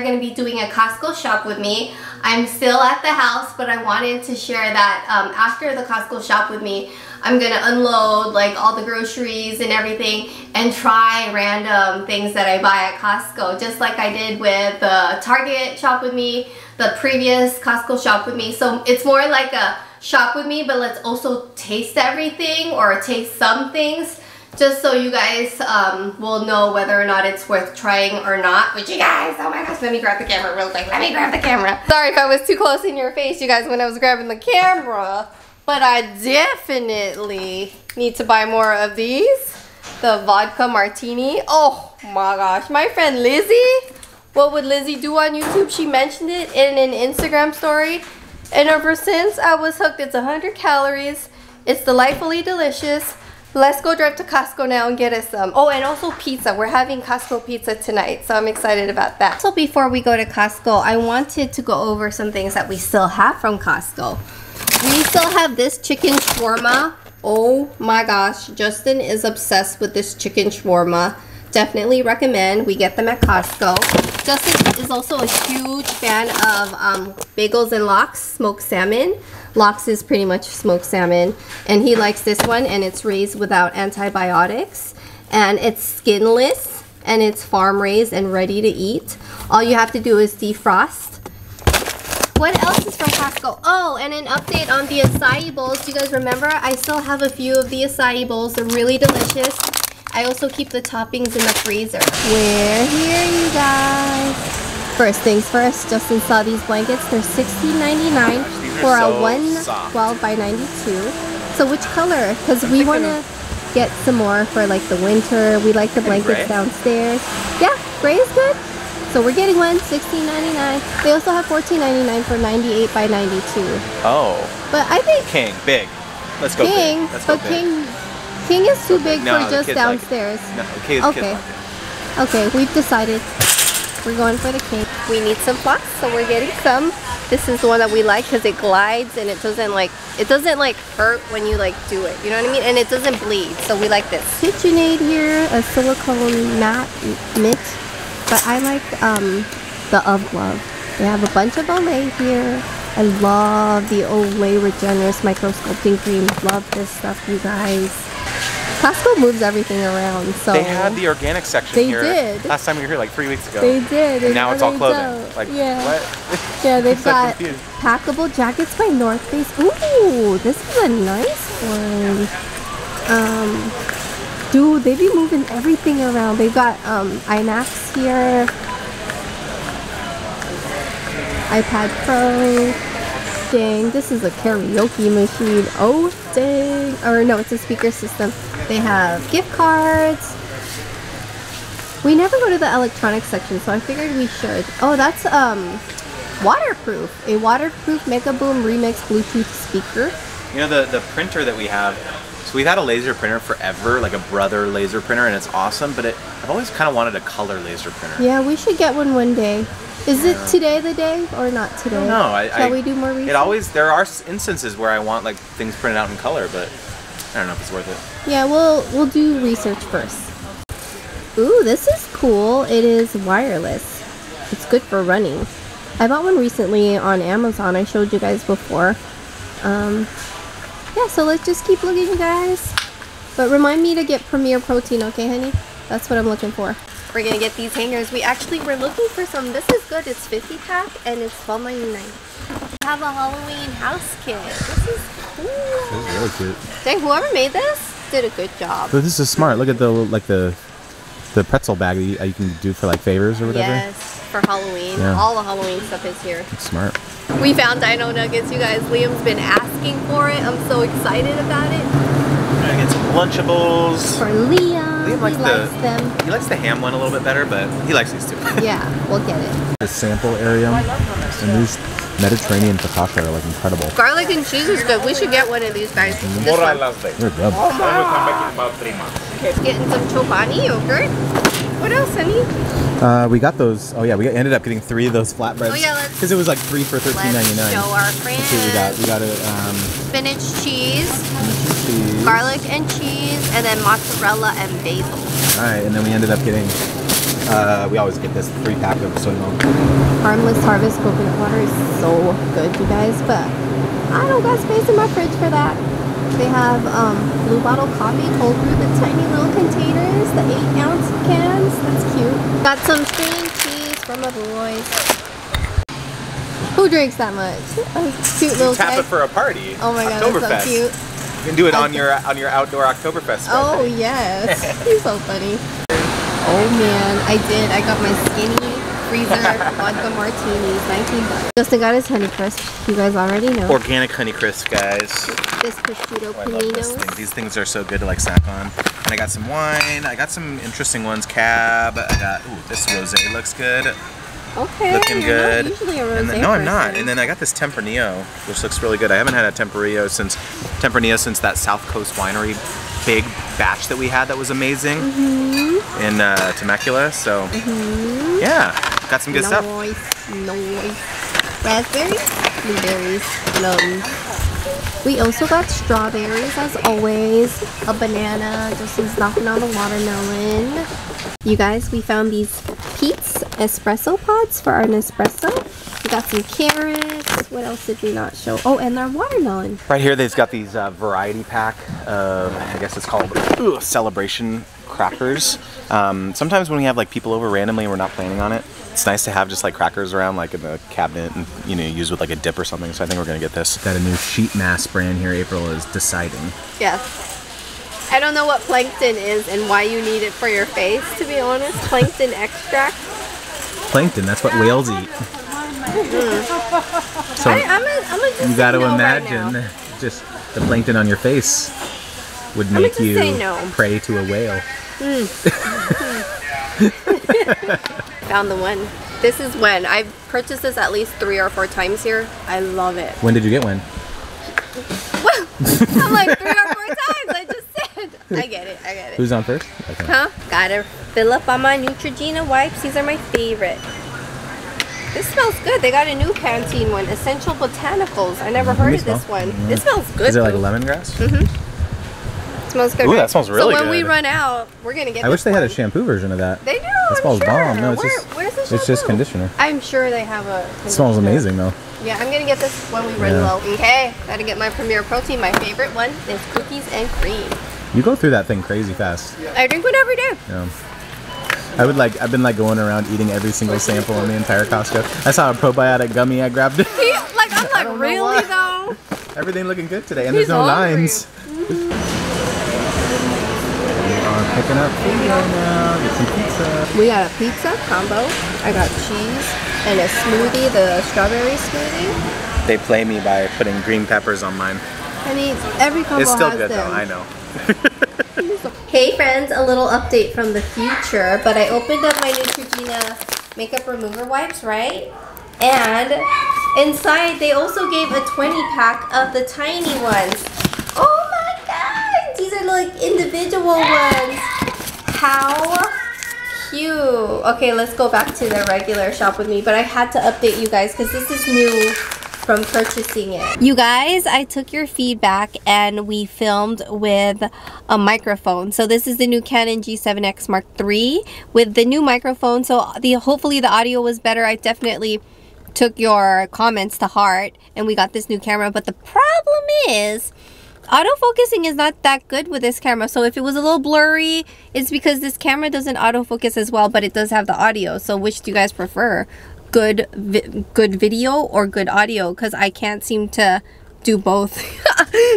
going to be doing a Costco shop with me. I'm still at the house, but I wanted to share that after the Costco shop with me, I'm going to unload like all the groceries and everything and try random things that I buy at Costco, just like I did with the Target shop with me, the previous Costco shop with me. So it's more like a shop with me, but let's also taste everything or taste some things, just so you guys will know whether or not it's worth trying or not. Which you guys, oh my gosh, let me grab the camera real quick. Let me grab the camera. Sorry if I was too close in your face, you guys, when I was grabbing the camera. But I definitely need to buy more of these. The vodka martini. Oh my gosh, my friend Lizzie. What would Lizzie do on YouTube? She mentioned it in an Instagram story. And ever since, I was hooked. It's 100 calories. It's delightfully delicious. Let's go drive to Costco now and get us some. Oh, and also pizza. We're having Costco pizza tonight, so I'm excited about that. So before we go to Costco, I wanted to go over some things that we still have from Costco. We still have this chicken shawarma. Oh my gosh, Justin is obsessed with this chicken shawarma. Definitely recommend. We get them at Costco. Justin is also a huge fan of Bagels and Lox smoked salmon. Lox is pretty much smoked salmon, and he likes this one, and it's raised without antibiotics, and it's skinless, and it's farm raised and ready to eat. All you have to do is defrost. What else is from Costco? Oh, and an update on the acai bowls. Do you guys remember? I still have a few of the acai bowls. They're really delicious. I also keep the toppings in the freezer. We're here, you guys. First things first, Justin saw these blankets. They're $16.99 for a 112 by 92. So which color? Because we want to get some more for like the winter. We like the blankets downstairs. Yeah, gray is good. So we're getting one, $16.99. They also have $14.99 for 98 by 92. Oh. But I think King, big. Let's go King, big. Let's go but big. King is too big for just downstairs. Like no, okay. Okay, we've decided. We're going for the King. We need some flocks, so we're getting some. This is the one that we like because it glides and it doesn't like hurt when you like do it. You know what I mean? And it doesn't bleed, so we like this. KitchenAid here, a silicone mat mitt. But I like the of Glove. They have a bunch of Olay here. I love the Olay Regenerous Micro Sculpting Cream. Love this stuff, you guys. Costco moves everything around, so... They had the organic section here. They did. Last time we were here, like 3 weeks ago. They did. And now it's all clothing. Like, yeah. What? Yeah, they've got packable jackets by North Face. Ooh, this is a nice one. Dude, they be moving everything around. They've got iMacs here. iPad Pro. Dang, this is a karaoke machine. Oh, dang. Or no, it's a speaker system. They have gift cards. We never go to the electronics section, so I figured we should. Oh, that's waterproof. A waterproof Mega Boom Remix Bluetooth speaker. You know, the printer that we have, so we've had a laser printer forever, like a Brother laser printer, and it's awesome, but I've always kind of wanted a color laser printer. Yeah, we should get one day. Is it today the day or not today? No, Shall we do more research? There are instances where I want like things printed out in color, but I don't know if it's worth it. Yeah, we'll do research first. Ooh, this is cool. It is wireless. It's good for running. I bought one recently on Amazon. I showed you guys before. Yeah, so let's just keep looking, you guys. But remind me to get Premier Protein, okay, honey? That's what I'm looking for. We're gonna get these hangers. We actually were looking for some. This is good. It's 50 pack and it's $12.99. We have a Halloween house kit. This is cool. This is really cute. Dang, whoever made this did a good job. But this is smart. Look at the pretzel bag that you can do for like favors or whatever. Yes, for Halloween. Yeah. All the Halloween stuff is here. It's smart. We found Dino Nuggets, you guys. Liam's been asking for it. I'm so excited about it. I'm gonna get some Lunchables. For Liam. Liam likes them. He likes the ham one a little bit better, but he likes these too. Yeah, we'll get it. The sample area, and these Mediterranean focaccia are like incredible. Garlic and cheese is good. We should get one of these guys. This one. They're good. Oh, we'll come back in about 3 months. Getting some chobani yogurt. What else, honey? We got those. Oh yeah, we ended up getting 3 of those flatbreads. Oh yeah, because it was like 3 for $13.99. Let's show our friends. Let's see what we got. We got a spinach cheese, garlic and cheese, and then mozzarella and basil. All right, and then we ended up getting We always get this 3-pack of soy milk. Harmless Harvest coconut water is so good, you guys, but I don't got space in my fridge for that. They have Blue Bottle coffee, cold brew, the tiny little containers, the 8-ounce cans. That's cute. Got some string cheese from my boys. Who drinks that much? A cute little Tap keg. it for a party. Oh my god, that's so cute. You can do it on your outdoor Oktoberfest spread. Oh yes, he's so funny. Oh man, I got my skinny freezer vodka martinis, $19. Justin got his Honeycrisp. You guys already know. Organic Honeycrisp, guys. This prosciutto Oh, I love this paninos. thing. These things are so good to like snack on. And I got some wine. I got some interesting ones. Cab. I got, ooh, this rosé looks good. Okay, Looking good. Not usually a rosé And then, no, I'm not. person. And then I got this Tempranillo, which looks really good. I haven't had a Tempranillo since that South Coast winery big batch that we had that was amazing in Temecula. So yeah, got some good stuff. Nice. Raspberries, blueberries, plums. We also got strawberries as always. A banana. Justin's knocking on the watermelon. You guys, we found these Pete's espresso pods for our Nespresso. We got some carrots. What else did we not show? Oh, and our watermelon. Right here, they've got these variety pack of, I guess it's called celebration crackers. Sometimes when we have like people over randomly and we're not planning on it, it's nice to have just like crackers around like in the cabinet and use with like a dip or something. So I think we're gonna get this. Got a new sheet mask brand here. April is deciding. Yes. I don't know what plankton is and why you need it for your face, to be honest. Plankton extract. Plankton, that's what whales eat. So I'm gonna just you got to say no imagine right now. just the plankton on your face would I'ma make just you say no. prey to a whale. Found the one. This is when I've purchased this at least 3 or 4 times here. I love it. When did you get one? I'm like 3 or 4 times. I just said. I get it. I get it. Who's on first? Okay. Huh? Gotta fill up on my Neutrogena wipes. These are my favorite. This smells good. They got a new Pantene one, Essential Botanicals. I never heard of this one. This smells good. Is it like though. lemongrass? It smells good. Ooh, right? that smells really So when we good. run out, we're gonna get. I wish they had a one. shampoo version of that. They do. That smells bomb. No, it's Where's the shampoo? it's just conditioner. I'm sure they have a. It smells amazing though. Yeah, I'm gonna get this when we run Yeah. low. Okay, gotta get my Premier Protein. My favorite one is cookies and cream. You go through that thing crazy fast. I drink one every day. Yeah. I've been like going around eating every single sample in the entire Costco. I saw a probiotic gummy, I grabbed it. I'm like, really though? Everything looking good today, and He's there's no hungry. lines. We are picking up food right now. Get some pizza. We got a pizza combo. I got cheese and a smoothie, the strawberry smoothie. They play me by putting green peppers on mine. I mean, every combo It's still has good them. though, I know. Hey friends, a little update from the future, but I opened up my Neutrogena makeup remover wipes, right? And inside they also gave a 20-pack of the tiny ones. Oh my god! These are like individual ones. How cute. Okay, let's go back to the regular shop with me, but I had to update you guys because this is new from purchasing it. You guys, I took your feedback and we filmed with a microphone. So this is the new Canon G7x Mark III with the new microphone. So hopefully the audio was better. I definitely took your comments to heart and we got this new camera. But the problem is autofocusing is not that good with this camera. So if it was a little blurry, it's because this camera doesn't autofocus as well, but it does have the audio. So which do you guys prefer? Good video or good audio? Because I can't seem to do both.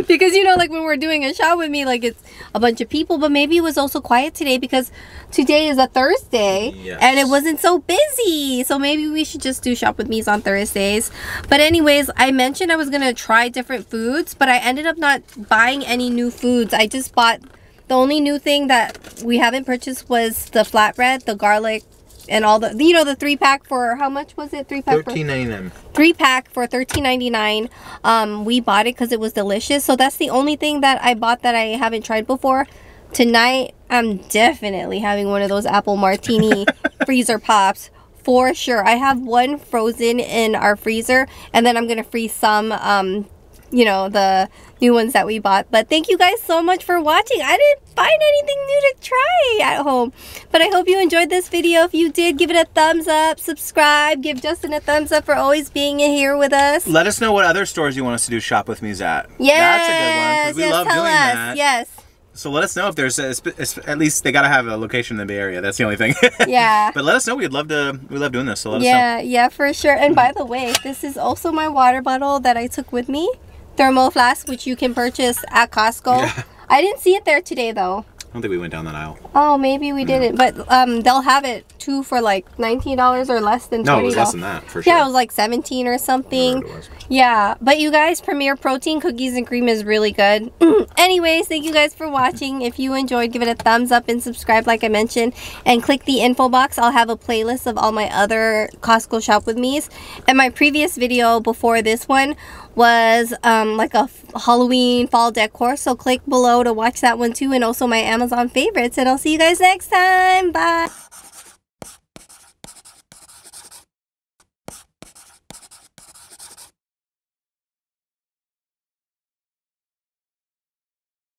Because like when we're doing a shot with me, like it's a bunch of people, but maybe it was also quiet today because today is a Thursday. Yes. And it wasn't so busy. So maybe we should just do shop with me's on Thursdays. But anyways, I mentioned I was gonna try different foods, but I ended up not buying any new foods. I just bought, the only new thing that we haven't purchased was the flatbread, the garlic, and all the, the 3-pack for, how much was it? 3-pack for $13.99. 3-pack for $13.99. We bought it because it was delicious. So that's the only thing that I bought that I haven't tried before. Tonight, I'm definitely having one of those apple martini freezer pops. For sure. I have one frozen in our freezer. And then I'm going to freeze some you know, the new ones that we bought. But thank you guys so much for watching. I didn't find anything new to try at home, but I hope you enjoyed this video. If you did, give it a thumbs up, subscribe, give Justin a thumbs up for always being here with us. Let us know what other stores you want us to do Shop With Me's at. Yes, that's a good one, because we love doing that. Yes. So let us know if there's at least they gotta have a location in the Bay Area. That's the only thing. Yeah. But let us know. We love doing this. So let us know. Yeah, for sure. And by the way, this is also my water bottle that I took with me, thermo flask, which you can purchase at Costco. Yeah. I didn't see it there today though. I don't think we went down that aisle. Oh, maybe we didn't. But they'll have it too for like $19 or less than $20. No, it was less than that for sure. Yeah, it was like 17 or something. Yeah, but you guys, Premier Protein Cookies and Cream is really good. Anyways, thank you guys for watching. If you enjoyed, give it a thumbs up and subscribe like I mentioned. And click the info box. I'll have a playlist of all my other Costco Shop With Me's. And my previous video before this one was like a Halloween fall decor. So click below to watch that one too. And also my Amazon favorites. And I'll see you guys next time. Bye.